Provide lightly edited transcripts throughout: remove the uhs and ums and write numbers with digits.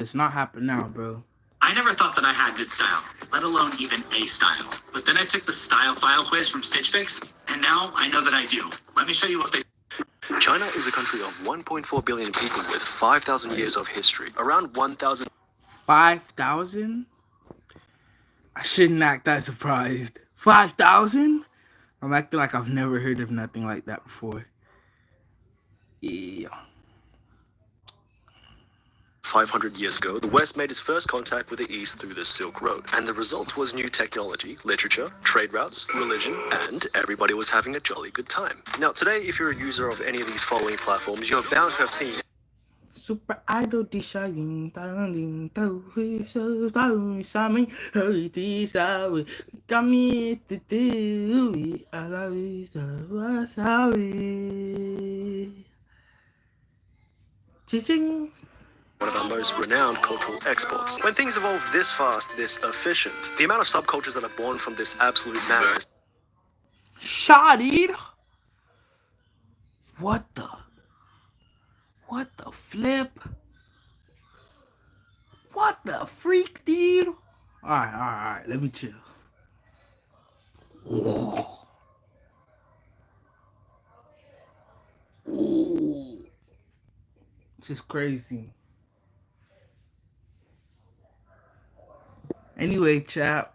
It's not happening now, bro. I never thought that I had good style, let alone even a style. But then I took the style file quiz from Stitch Fix, and now I know that I do. Let me show you what they. China is a country of 1.4 billion people with 5,000 years of history. Around 1,000. 5,000? I shouldn't act that surprised. 5,000? I'm acting like I've never heard of nothing like that before. Yeah. 500 years ago, the West made its first contact with the East through the Silk Road, and the result was new technology, literature, trade routes, religion, and everybody was having a jolly good time. Now, today, if you're a user of any of these following platforms, you're bound to have seen Super Idol di shine ding to so sami hurti sawi kami titi alawi sawi ching. one of our most renowned cultural exports. When things evolve this fast, this efficient, the amount of subcultures that are born from this absolute madness. Shotted. What the flip? What the freak, dude? Alright, let me chill. Ooh. This is crazy. Anyway, chat.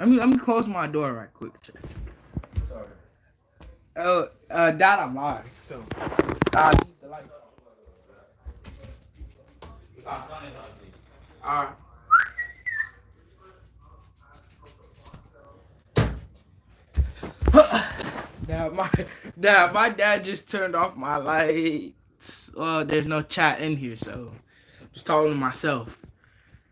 Let me close my door right quick, chat. Sorry. Dad, I'm live. So, leave the lights on. Alright. My dad just turned off my lights. Well, there's no chat in here, so I'm just talking to myself.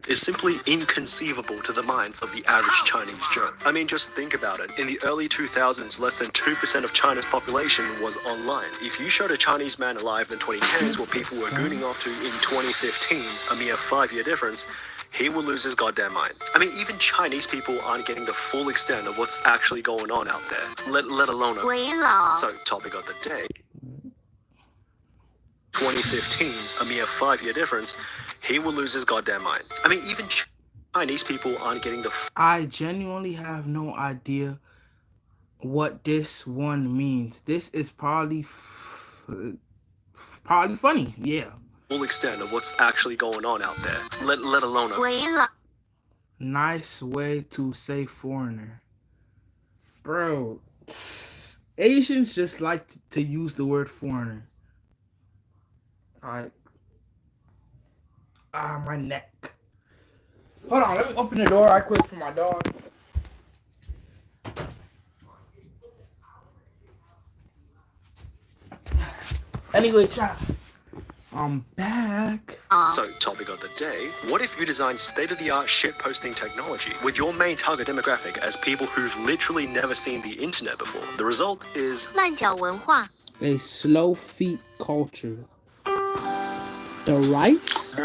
Is simply inconceivable to the minds of the average Chinese Joe. I mean, just think about it. In the early 2000s, less than 2% of China's population was online. If you showed a Chinese man alive in the 2010s what people were gooning off to in 2015, a mere 5-year difference, he will lose his goddamn mind. I mean, even Chinese people aren't getting the full extent of what's actually going on out there, let alone a... So, topic of the day. 2015, a mere 5-year difference, he will lose his goddamn mind. I mean, even Chinese people aren't getting the... I genuinely have no idea what this one means. This is probably funny, yeah. Full extent of what's actually going on out there, let alone a... Nice way to say foreigner. Bro, Asians just like to use the word foreigner. Alright. My neck. Hold on, let me open the door right quick for my dog. Anyway, chat. I'm back. So, topic of the day, what if you design state-of-the-art shitposting technology with your main target demographic as people who've literally never seen the internet before? The result is... 烂脚文化 A slow feet culture. The rights?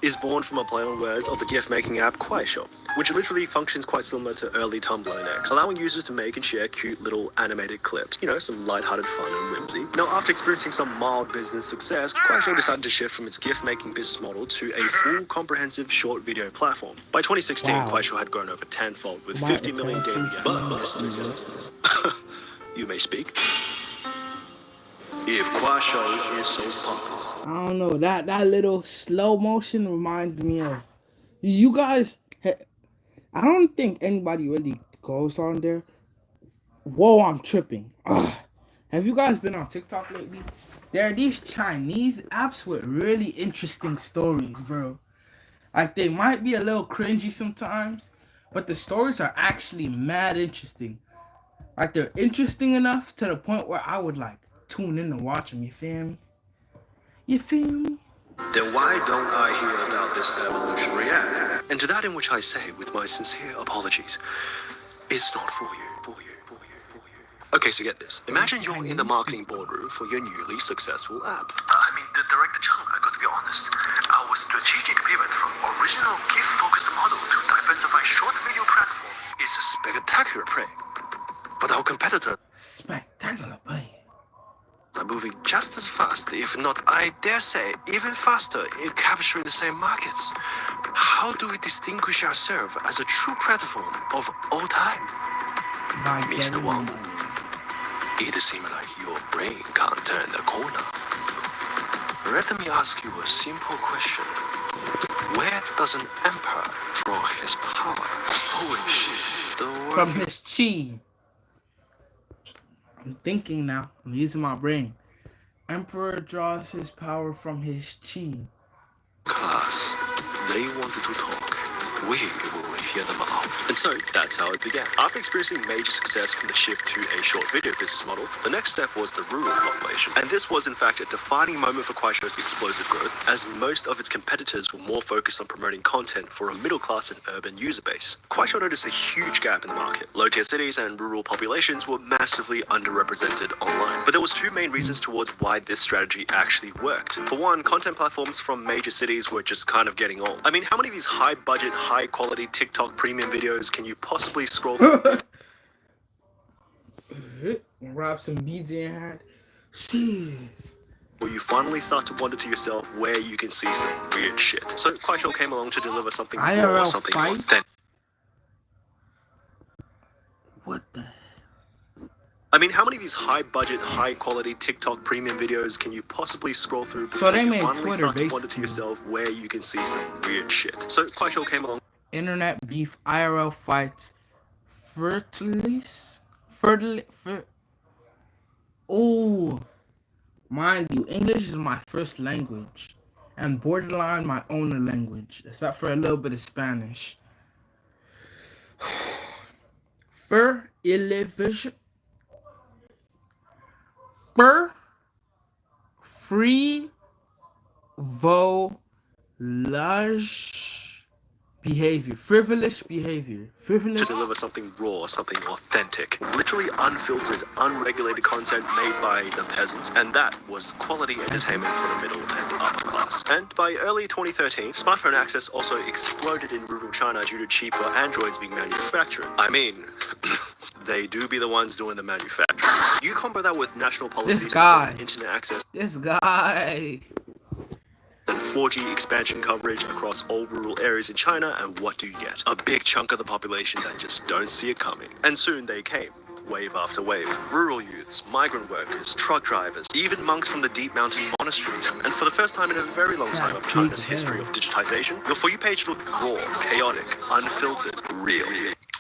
Is born from a play on words of the gift-making app Kuaishou, which literally functions quite similar to early Tumblr and X, allowing users to make and share cute little animated clips, you know, some lighthearted fun and whimsy. Now, after experiencing some mild business success, Kuaishou decided to shift from its gift-making business model to a full, comprehensive short video platform. By 2016, Wow. Kuaishou had grown over tenfold with Wow, 50 million it's daily actually You may speak. If Kuaishou is so popular... I don't know, that little slow motion reminds me of you guys. I don't think anybody really goes on there. Whoa, I'm tripping. Ugh. Have you guys been on TikTok lately? There are these Chinese apps with really interesting stories, bro. Like, they might be a little cringy sometimes, but the stories are actually mad interesting. Like, they're interesting enough to the point where I would like tune in to watch them. You feel me? You feel me? Then why don't I hear about this evolutionary act? And to that in which I say, with my sincere apologies, it's not for you. Okay, so get this. Imagine you're in the marketing boardroom for your newly successful app. Director Cheng, I got to be honest. Our strategic pivot from original gift-focused model to diversified short video platform is a spectacular play. But our competitor... Spectacular play. are moving just as fast, if not, I dare say, even faster in capturing the same markets. How do we distinguish ourselves as a true platform of all time? By Mr. getting Wang, money. it seems like your brain can't turn the corner. Let me ask you a simple question. Where does an emperor draw his power? Holy shit. The From word his chi. I'm thinking now. I'm using my brain. Emperor draws his power from his chi. class. They wanted to talk. We will hear them out. And so that's how it began. After experiencing major success from the shift to a short video business model, the next step was the rural population. And this was in fact a defining moment for Kuaishou's explosive growth, as most of its competitors were more focused on promoting content for a middle class and urban user base. Kuaishou noticed a huge gap in the market. Low-tier cities and rural populations were massively underrepresented online. But there was two main reasons towards why this strategy actually worked. For one, content platforms from major cities were just kind of getting old. I mean, how many of these high-budget, high-quality TikTok premium videos can you possibly scroll through? Wrap some beads in your hand. See. Where you finally start to wonder to yourself where you can see some weird shit. So Kuaishou came along to deliver something raw, IRL something fight? authentic. What the? I mean, how many of these high-budget, high-quality TikTok premium videos can you possibly scroll through before So they you made finally Twitter, start to wonder to basically. yourself where you can see some weird shit? So Kuaishou came along. Internet beef IRL fights. Oh, mind you, English is my first language, and borderline my only language, except for a little bit of Spanish. Frivolous behavior. To deliver something raw, something authentic, literally unfiltered, unregulated content made by the peasants, and that was quality entertainment for the middle and upper class. And by early 2013, smartphone access also exploded in rural China due to cheaper Androids being manufactured. I mean, they do be the ones doing the manufacturing. You combo that with national policies guy. on internet access This guy. and 4G expansion coverage across all rural areas in China, and what do you get? A big chunk of the population that just don't see it coming. And soon they came, wave after wave. Rural youths, migrant workers, truck drivers, even monks from the deep mountain monasteries. And for the first time in a very long time of China's history of digitization, your For You page looked raw, chaotic, unfiltered, real.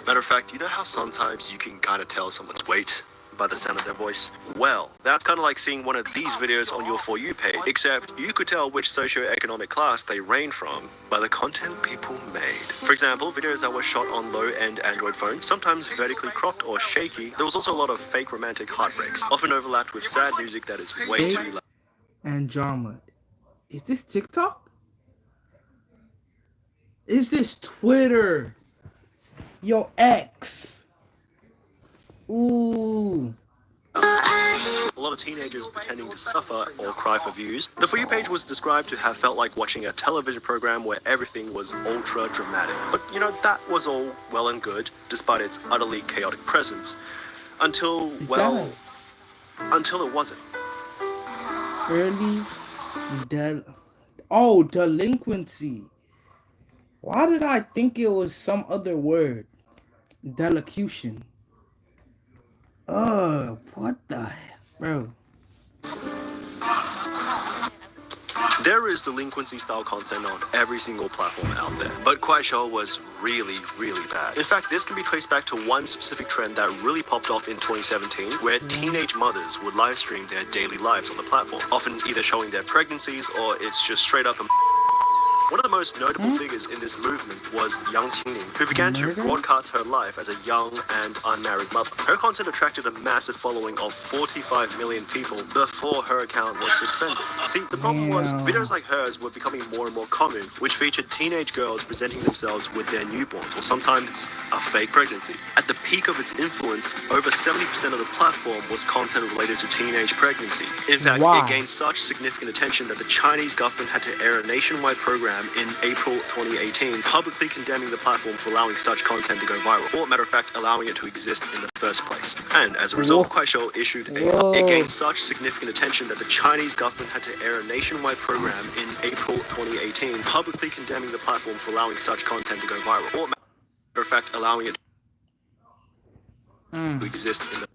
Matter of fact, you know how sometimes you can kind of tell someone's weight by the sound of their voice? Well, that's kind of like seeing one of these videos on your For You page, except you could tell which socioeconomic class they reign from by the content people made. For example, videos that were shot on low-end Android phones, sometimes vertically cropped or shaky. There was also a lot of fake romantic heartbreaks, often overlapped with sad music that is way too loud. And drama. Is this TikTok? Is this Twitter? Yo, X. Ooh. A lot of teenagers pretending to suffer or cry for views. The For You page was described to have felt like watching a television program where everything was ultra dramatic. But you know, that was all well and good, despite its utterly chaotic presence. Until, well, until it wasn't. Delinquency. Why did I think it was some other word? Delocution. What the heck, bro? There is delinquency-style content on every single platform out there, but Kuaishou was really, really bad. In fact, this can be traced back to one specific trend that really popped off in 2017, where teenage mothers would live stream their daily lives on the platform, often either showing their pregnancies or it's just straight up One of the most notable figures in this movement was Yang Qingning, who began to broadcast her life as a young and unmarried mother. Her content attracted a massive following of 45 million people before her account was suspended. See, the problem was, videos like hers were becoming more and more common, which featured teenage girls presenting themselves with their newborns, or sometimes a fake pregnancy. At the peak of its influence, over 70% of the platform was content related to teenage pregnancy. In fact, it gained such significant attention that the Chinese government had to air a nationwide program program in April 2018, publicly condemning the platform for allowing such content to go viral, or matter of fact, allowing it to exist in the first place. And as a result, Kuaishou issued it gained such significant attention that the Chinese government had to air a nationwide program in April 2018, publicly condemning the platform for allowing such content to go viral, or matter of fact, allowing it to exist in the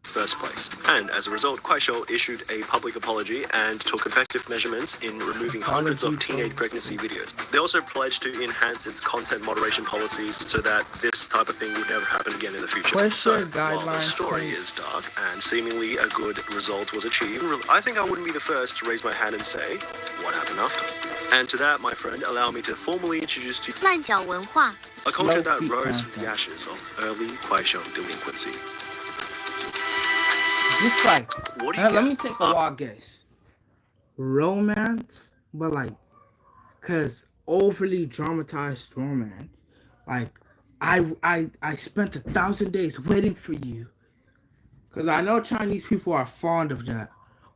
first place. And as a result, Kuaishou issued a public apology and took effective measurements in removing hundreds of teenage pregnancy videos. They also pledged to enhance its content moderation policies so that this type of thing would never happen again in the future. So, while the story is dark and seemingly a good result was achieved, I think I wouldn't be the first to raise my hand and say, what happened after? And to that, my friend, allow me to formally introduce to you 慢脚文化 a culture that rose from the ashes of early Kuaishou delinquency. Just like, What do you let get? me take a wild guess. Romance, but like, cause overly dramatized romance. Like, I spent 1,000 days waiting for you. Cause I know Chinese people are fond of that.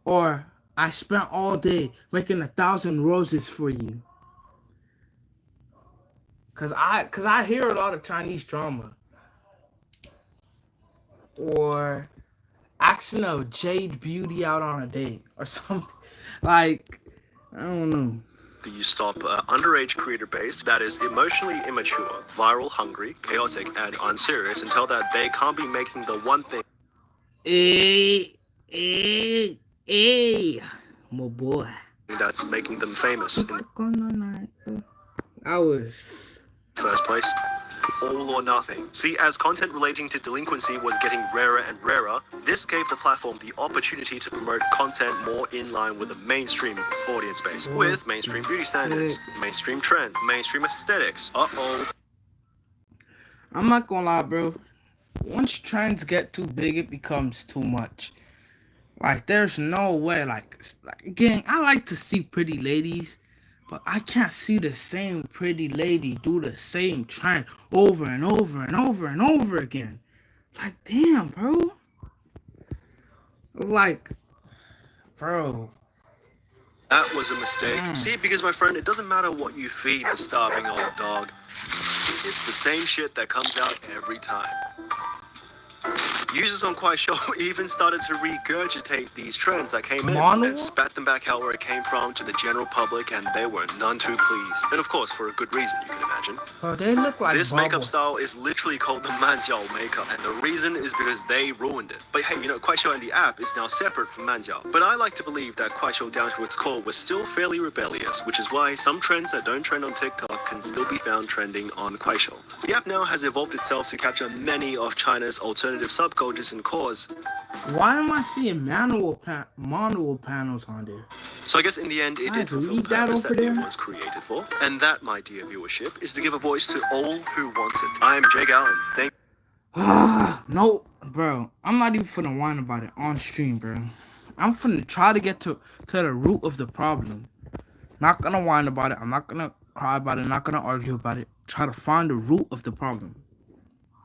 Or I spent all day making 1,000 roses for you. Cause I hear a lot of Chinese drama. Or asking a jade beauty out on a date or something. Like, I don't know. You stop underage creator base that is emotionally immature, viral hungry, chaotic, and unserious and tell that they can't be making the one thing My boy. that's making them famous in I was the first place. All or nothing. See, as content relating to delinquency was getting rarer and rarer, this gave the platform the opportunity to promote content more in line with the mainstream audience base, with mainstream beauty standards, mainstream trend, mainstream aesthetics. I'm not gonna lie, bro. Once trends get too big, it becomes too much. Like, there's no way. Like again, I like to see pretty ladies, but I can't see the same pretty lady do the same trend over and over and over and over again. Like, damn, bro. Like, bro. That was a mistake. See, because my friend, it doesn't matter what you feed the starving old dog. It's the same shit that comes out every time. Users on Kuaishou even started to regurgitate these trends that came in and spat them back out where it came from to the general public, and they were none too pleased. And of course, for a good reason, you can imagine. Bro, they look like This bubble. makeup style is literally called the Manjiao makeup, and the reason is because they ruined it. But hey, you know, Kuaishou and the app is now separate from Manjiao. But I like to believe that Kuaishou down to its core was still fairly rebellious, which is why some trends that don't trend on TikTok can still be found trending on Kuaishou. The app now has evolved itself to capture many of China's alternative subcultures and cores. Why am I seeing manual panels on there? So I guess in the end, it did Guys, fulfill the read that purpose over that it there. was created for. And that, my dear viewership, is to give a voice to all who wants it. I am Jake Allen. Thank No, bro. I'm not even finna whine about it on stream, bro. I'm finna try to get to the root of the problem. Not gonna whine about it. I'm not gonna cry about it. Not gonna argue about it. Try to find the root of the problem.